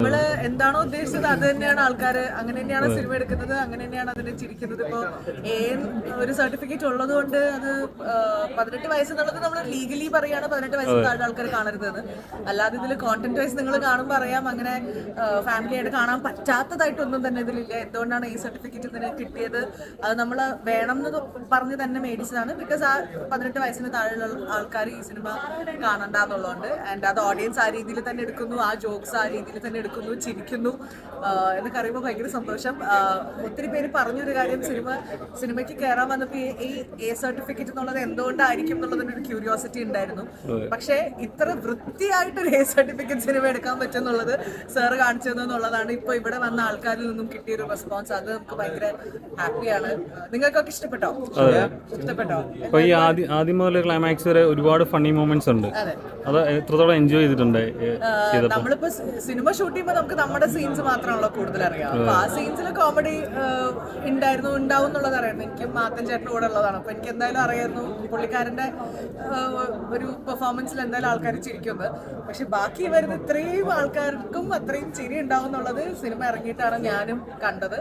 നമ്മള് എന്താണോ ഉദ്ദേശിച്ചത് അത് തന്നെയാണ് ആൾക്കാർ, അങ്ങനെ തന്നെയാണ് സിനിമ എടുക്കുന്നത്, അങ്ങനെ തന്നെയാണ് അതിനെ ചിരിക്കുന്നത്. ഇപ്പോൾ ഒരു സർട്ടിഫിക്കറ്റ് ഉള്ളത് കൊണ്ട് അത് 18 വയസ്സ് എന്നുള്ളത് നമ്മൾ ലീഗലി പറയാണ് 18 വയസ്സിൽ താഴെ ആൾക്കാർ കാണരുതെന്ന്. അല്ലാതെ ഇതിൽ കോണ്ടന്റ് വൈസ് നിങ്ങൾ കാണുമ്പോൾ അറിയാം അങ്ങനെ ഫാമിലി ആയിട്ട് കാണാൻ പറ്റാത്തതായിട്ടൊന്നും തന്നെ ഇതിലില്ല. എന്തുകൊണ്ടാണ് ഈ സർട്ടിഫിക്കറ്റ് ഇതിന് കിട്ടിയത്, അത് നമ്മൾ വേണം എന്ന് പറഞ്ഞ് തന്നെ മേടിച്ചതാണ്. ബിക്കോസ് ആ 18 വയസ്സിന് താഴെയുള്ള ആൾക്കാർ ഈ സിനിമ കാണണ്ടെന്നുള്ളതുകൊണ്ട്. ആൻഡ് അത് ഓഡിയൻസ് ആ രീതിയിൽ തന്നെ എടുക്കുന്നു, ആ ജോക്സ് ആ രീതിയിൽ തന്നെ എടുക്കുന്നു, ചിരിക്കുന്നു എന്നൊക്കെ അറിയുമ്പോൾ ഭയങ്കര സന്തോഷം. ഒത്തിരി പേര് പറഞ്ഞൊരു കാര്യം, സിനിമയ്ക്ക് കയറാൻ വന്നപ്പോൾ ഈ എ സർട്ടിഫിക്കറ്റ് എന്നുള്ളത് എന്തുകൊണ്ടായിരിക്കും എന്നുള്ളതിന് ഒരു ക്യൂരിയോസിറ്റി ഉണ്ടായിരുന്നു. പക്ഷേ ഇത്ര വൃത്തിയായിട്ടൊരു എ സർട്ടിഫിക്കറ്റ് സിനിമ എടുക്കാൻ പറ്റുമെന്നുള്ളത് സാറ് കാണിച്ചു തന്നുള്ളതാണ് ഇപ്പൊ ഇവിടെ വന്ന ആൾക്കാരിൽ നിന്നും കിട്ടിയൊരു റെസ്പോൺസ്. അത് നമുക്ക് ഭയങ്കര ഹാപ്പിയാണ്. നിങ്ങൾക്കൊക്കെ ഇഷ്ടപ്പെട്ടോ? ഇപ്പൊ ഈ ആദ്യം മുതൽ ക്ലൈമാക്സ് വരെ ഒരുപാട് ഫണ്ണി മൊമെന്റ്സ് ഉണ്ട്. അത് എത്രത്തോളം എൻജോയ് ചെയ്തിട്ടുണ്ട്? നമ്മളിപ്പോ സിനിമ ഷൂട്ട് ചെയ്യുമ്പോൾ നമുക്ക് നമ്മുടെ സീൻസ് മാത്രമാണല്ലോ കൂടുതൽ അറിയാം. അപ്പൊ ആ സീൻസിൽ കോമഡി ഉണ്ടാവും എന്നുള്ളത് അറിയായിരുന്നു. എനിക്ക് മാത്തൻ ചേട്ടൻ്റെ കൂടെ ഉള്ളതാണ്. അപ്പൊ എനിക്ക് എന്തായാലും അറിയായിരുന്നു പുള്ളിക്കാരന്റെ ഒരു പെർഫോമൻസിൽ എന്തായാലും ആൾക്കാർ ചിരിക്കുന്നത്. പക്ഷെ ബാക്കി വരുന്ന ഇത്രയും ആൾക്കാർക്കും അത്രയും ചിരി ഉണ്ടാവും എന്നുള്ളത് സിനിമ ഇറങ്ങിയിട്ടാണ് ഞാനും കണ്ടത്.